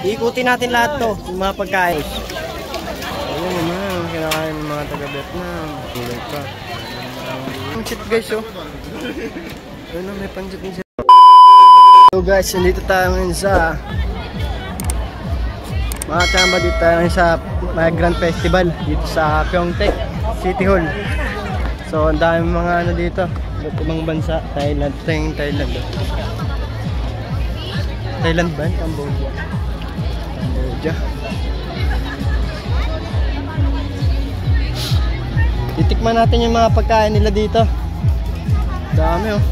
Ikutin natin lahat to, yung mga pagkain. Ayun naman, kinakain ng mga taga-Vietnam. Tulad pa. Pansit guys, oh. Ayun na, may pansit din siya. So guys, nandito tayo ngayon sa mga chamba, dito tayo ngayon sa Grand Festival dito sa Pyeongtaek City Hall. So ang dami mga ano dito, ibang bansa, Thailand, Thailand. Thailand ba? Cambodia. Titikman natin yung mga pagkain nila dito. Dami oh.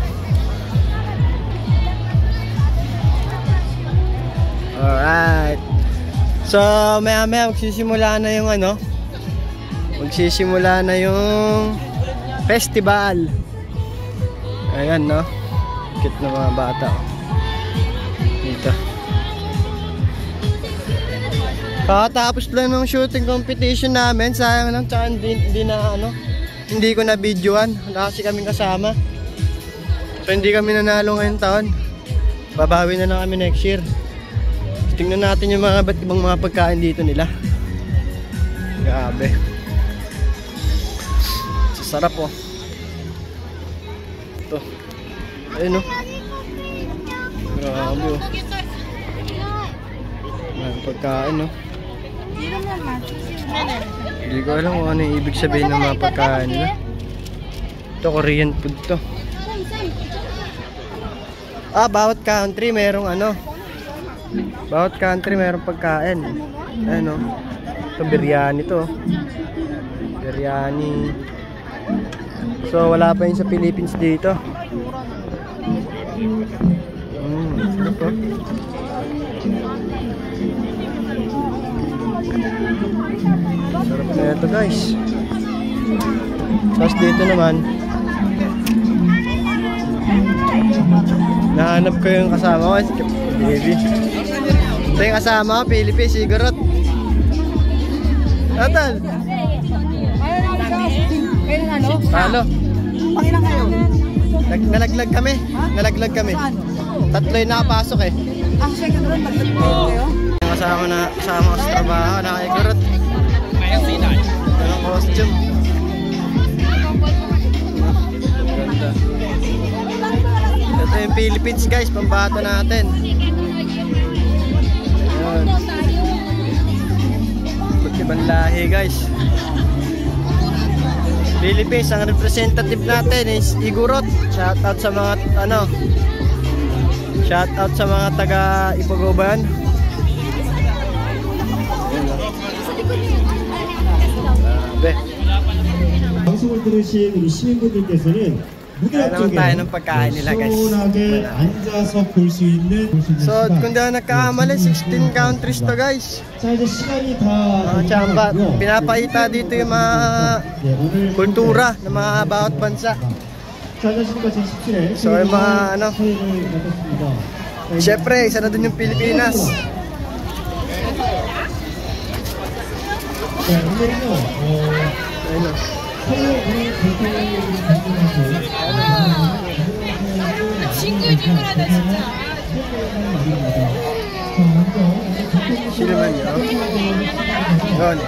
Alright. So maya-maya magsisimula na yung ano, magsisimula na yung festival. Ayan no, cute na mga bata dito. Kakatapos lang ng shooting competition namin. Sayang lang, tsaka hindi ko na videoan. Wala kasi kaming kasama. So hindi kami nanalo ngayong taon. Babawi na lang kami next year. Tingnan natin yung mga iba't ibang mga pagkain dito nila. Grabe. Sarap oh. Ito. Ayun oh. Grabe oh. Ang pagkain oh. Hindi ko alam kung ano yung ibig sabihin ng mga pagkain nila. Ito Korean food to. Bawat country merong ano. Bawat country merong pagkain. Ano? Ito biryani to. Biryani. So wala pa yun sa Philippines dito. Ano po? Sarap na ito guys. Tapos dito naman nahanap ko yung kasama ko, baby. Ito yung kasama ko, Philippines, Sigurot. Natal. Talo. Pangilan kayo? Nalaglag kami. Nalaglag kami. Tatlo yung nakapasok eh. Second round, naglag kayo? Kasama ko sa trabaho, nakikigurot. Anong costume? Ganda. Ito yung Philippines guys, pambato natin. Ayan. Ibang lahi guys. Philippines, ang representative natin is Igorot. Shoutout sa mga ano, shoutout sa mga taga Ipogoban. 방송을 들으신 우리 시민분들께서는 무대 앞쪽에 시원하게 앉아서 볼 수 있는. So kung di nagkakamali, 16 countries to guys. 자 이제 시간이 다 chamba, pinapakita dito yung mga kultura ng mga bawat bansa. So yung mga ano, syempre isa na dun yung Pilipinas. Ayun o. 싱글싱글하다 진짜. Siliman nyo. Yun.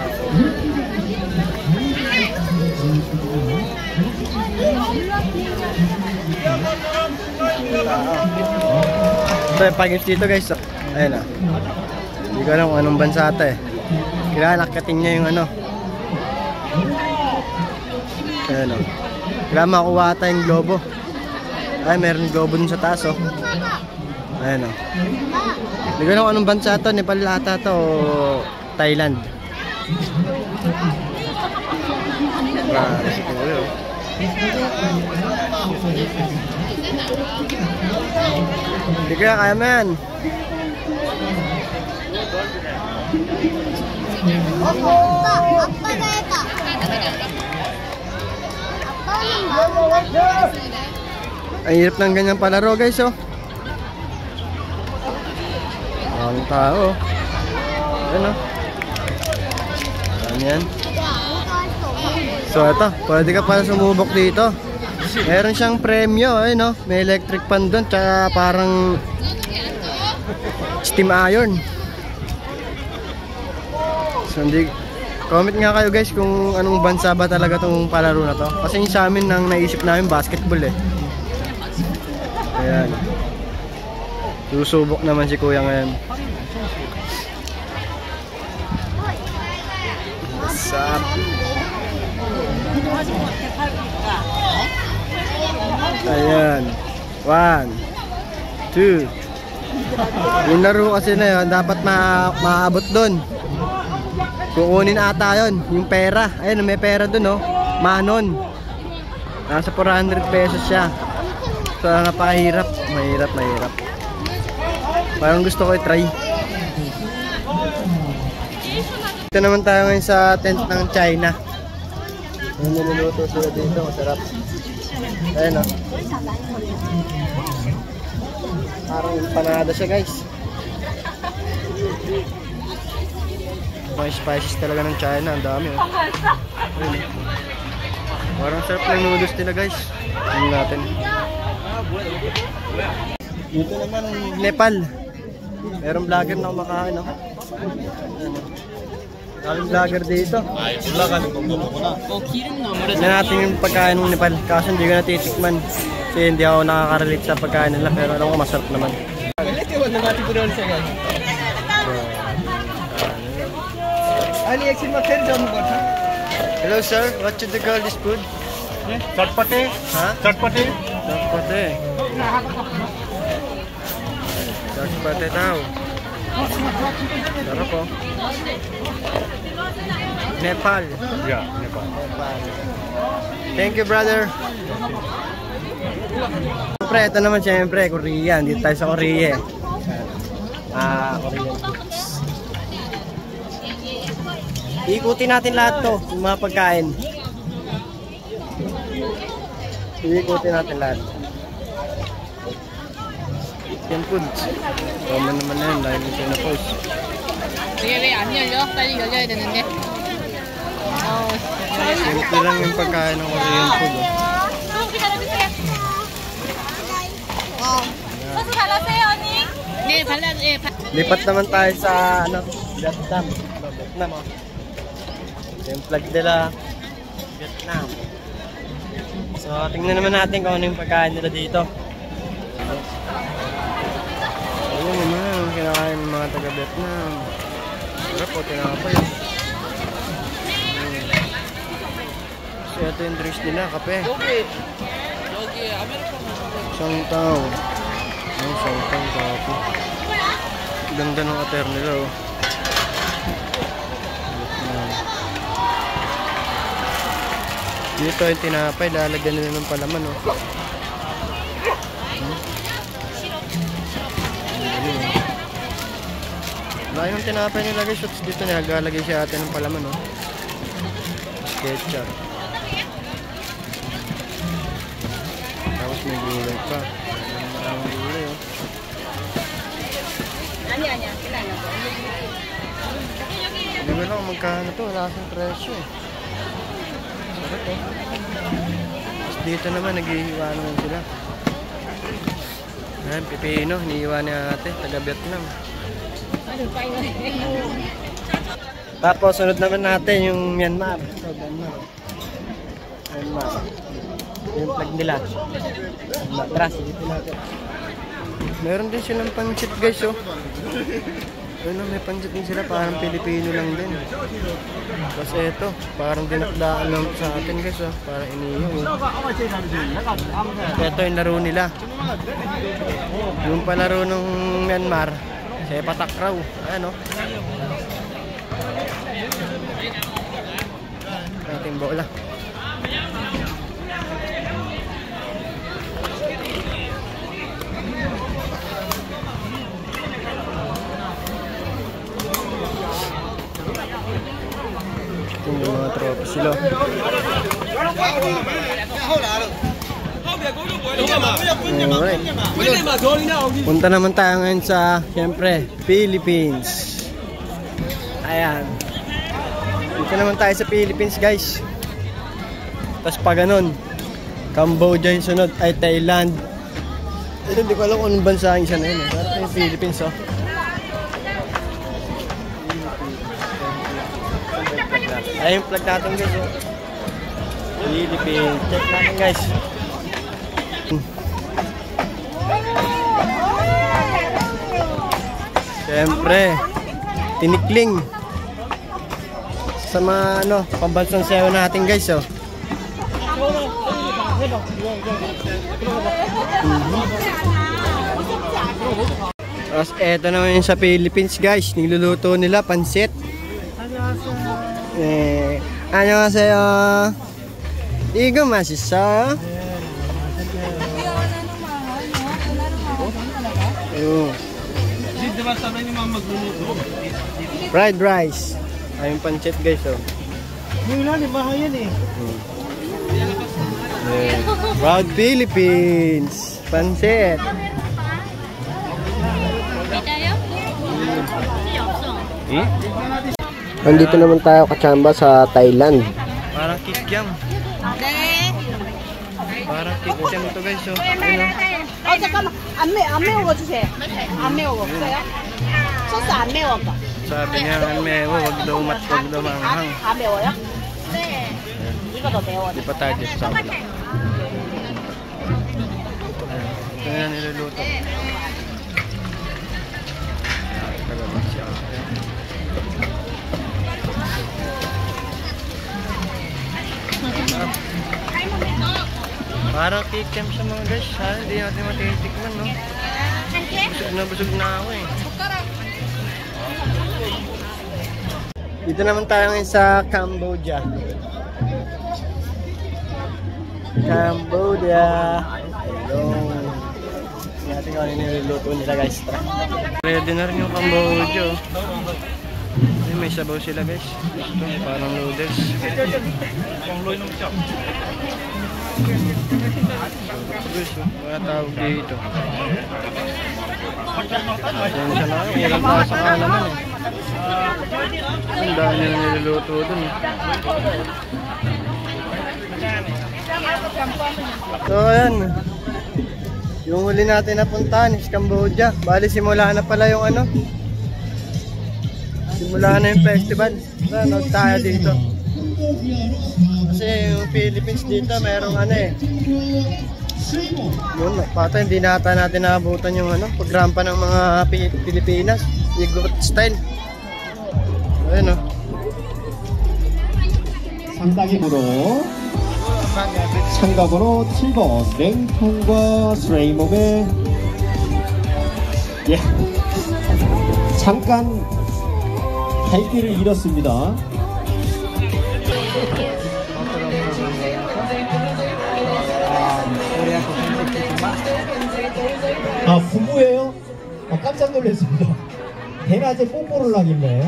So yung pag-gift dito guys. Ayun o. Hindi ko alam kung anong bansa ito eh. Kailangan nakating niya yung ano. Ayan o. Kailangan makuha tayong globo. Ay, meron globo dun sa taas o. Ayan o. Hindi ko alam kung anong bansa ito. Nepal ata ito o Thailand. Hindi kaya kaya man. Ang hirap ng ganyan palaro guys oh. Maraming tao. Ayan oh. Ayan. So ito, pwede ka pala sumubok dito. Meron siyang premyo, ayun oh. May electric fan doon, tsaka parang steam iron. So, comment nga kayo guys kung anong bansa ba talaga tong palaro na to. Kasi yung sa amin nang naisip namin basketball eh. Ayan. Susubok naman si kuya ngayon. What's up? Ayan. 1, 2. Yung laro kasi na yun, dapat maabot dun. Kukunin ata yun, yung pera. Ayun, may pera dun, oh. Manon. Nasa 400 pesos siya. So, napakahirap. Mahirap. Parang gusto ko i-try. Ito naman tayo ngayon sa tent ng China. Yung niluluto sila dito, masarap. Ayun, oh. Parang empanada siya, guys. Mga spices talaga ng China, ang dami, oh. Ayun, oh. Parang sarap ng noodles nila, guys. Tingnan natin. Dito naman Nepal. Merong vlogger na kumakain, no? Maraming vlogger dito. Tignan natin yung pagkain ng Nepal. Kaso hindi ko natitikman. Kasi hindi ako nakaka-relate sa pagkain nila. Pero alam ko masarap naman. Hello sir, what should we call this food? चटपटे Huh? चटपटे Chakpate. Chakpate daw. Sarap po. Nepal. या Nepal Nepal. Thank you, brother. Siyempre, ito naman siyempre, Korea. Dito tayo sa Korea. Korean foods. Ikutin natin lahat to, yung mga pagkain. Ikutin natin lahat. Korean foods. Roman naman na yun, dahil ito na post. 왜 안 열려? 빨리 열려야 되는데. Simple lang yung pagkain ng Korean food. 조금 기다려주세요. 소스 발라세요, 언니. 네, 발라주세요. Lipat naman tayo sa Vietnam. Vietnam, oh. Yung flag nila Vietnam. So, tingnan naman natin kung ano yung pagkain nila dito. Ayun naman, ang kinakain ng mga taga-Vietnam. Sarap po, tinapay. So, ito yung drinks nila, kape. Sangtaw. Ay, sangtaw, kape. Ganda ng ater nila, oh. Dito yung tinapay, lalagyan nila ng palaman, oh. Laki ng tinapay nila, guys. Dito naglalagay siya atin ng palaman, oh. Ketchup. Tapos may gulay pa. Maraming gulay, oh. Hindi ko lang magkano to, wala kasing presyo, eh. Sarap, eh. Tapos dito naman, naghihiwa naman sila. Ayan, pipino, hinihiwa ni ate, taga-Vietnam. Tapos, sunod naman natin yung Myanmar. So, Myanmar. Yung flag nila. Matras, dito natin. Meron din silang pancit, guys, oh. Ano, may pancit din sila, parang Pilipino lang din. Tapos ito, parang dinakdaan lang sa atin, guys, oh. Parang inihaw, oh. Ito yung laro nila. Yung palaro ng Myanmar, sepak takraw. Ayan, oh. Ating bola. Yung mga trophy sila. Alright. Punta naman tayo ngayon sa, siyempre, Philippines. Ayan. Dito naman tayo sa Philippines, guys. Tapos pa ganun, Cambodia yung sunod, ay Thailand. Ito, hindi ko alam kung anong bansa ang isa na yun, eh. Pero yung Philippines, oh. Ayun yung flag natin guys. Oh. Philippines. Check natin guys. Siyempre, tinikling. Sa mga ano, pambansang sayo natin guys. Oh. Tapos eto naman yung sa Philippines guys, niluluto nila pansit. Annyeonghaseyo. Igo masisa. Fried rice. Ayun pansit guys oh. Yung ilalim, mahal yan eh. Proud Philippines. Pansit. Nandito naman tayo kachamba sa Thailand. Parang kikiam. Parang kikiam ito guys. So, 잠깐만. 안 매워 주세요. 안 매워 없어요? 소스 안 매워. sabi niya ang mewo, wag daw manghang. 안 매워요? 네. 이거 더 매워. Di pa tayo dito sa kabila. Ito na niluluto. Tagalog siya. Parang kikem siya mga guys. Sana hindi natin matitikman, no? Busog na ako eh. Dito naman tayo ngayon sa Cambodia. Cambodia. Ayun. Hindi natin kung ano niluluto nila guys. Ready na rin yung Cambodia. May sabaw sila guys. Ito, parang noodles. Guys, mga tawag dito. Yan siya na. Ilang tasa ka naman eh. Ang dami nila niluluto dun. So ayan. Yung huli natin napuntahan is Cambodia. Bali simula na pala yung ano. Simula na yung festival. Nanood tayo dito. Kasi yung Philippines dito mayroong ano eh. Yun, pata hindi nata natin naabutan yung ano, pagrampa ng mga Pilipinas. Igot style. Ayun o. 상당히으로 참가번호 7번 냉통과 스레이몸의 예 잠깐 갈 길을 잃었습니다. 아 부부예요? 깜짝 놀랐습니다. 대낮에 뽀뽀를 하길래.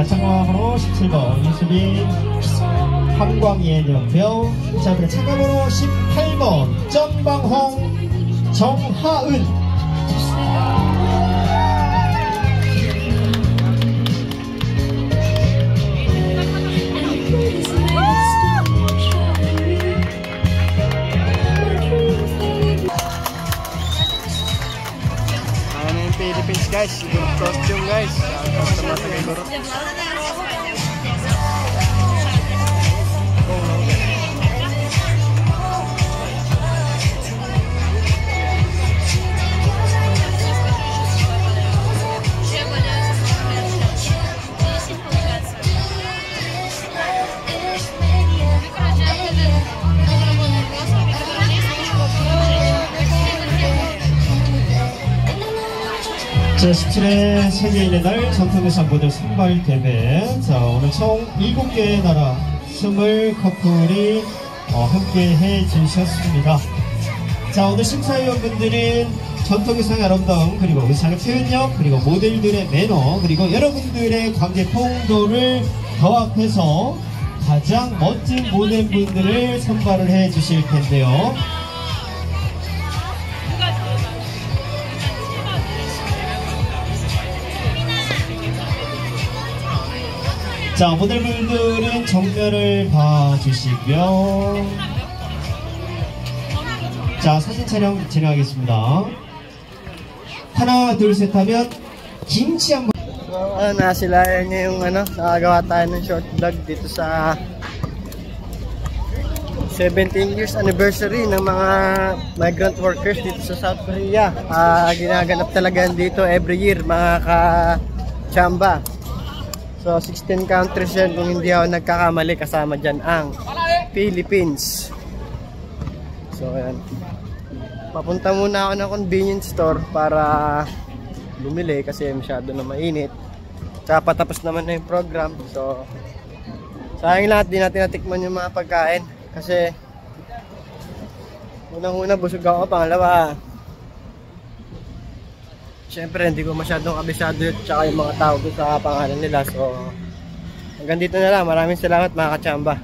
참가번호 17번 이수빈 한광희의 연표. 자 그럼 참가번호 18번 정방홍 정하은. Philippines guys, siguro costume guys. 자, 17회 세계인의 날 전통의상 모델 선발 대회. 자, 오늘 총 7개의 나라 20 커플이 함께 해 주셨습니다. 자, 오늘 심사위원분들은 전통 의상의 아름다움, 그리고 의상의 표현력, 그리고 모델들의 매너, 그리고 여러분들의 관계 풍도를 더합해서 가장 멋진 모델분들을 선발을 해 주실 텐데요. 자, 모델분들은 정면을 봐주시고요. 자, 사진 촬영 진행하겠습니다. 하나, 둘, 셋 하면 김치 한번. So, nasilayan niya yung nakagawa tayo ng short vlog dito sa 17 years anniversary ng mga migrant workers dito sa South Korea. Ginaganap talaga dito every year, mga ka-chamba. So 16 countries yan kung hindi ako nagkakamali, kasama dyan ang Philippines. So ayan, papunta muna ako ng convenience store para bumili kasi masyado na mainit. Tsaka patapos naman na yung program. So sayang lahat, di natin natikman yung mga pagkain kasi unang-una busog ako, pangalawa siyempre hindi ko masyadong kabisado at saka yung mga tao sa pangalan nila. So hanggang dito na lang. Maraming salamat mga kachamba.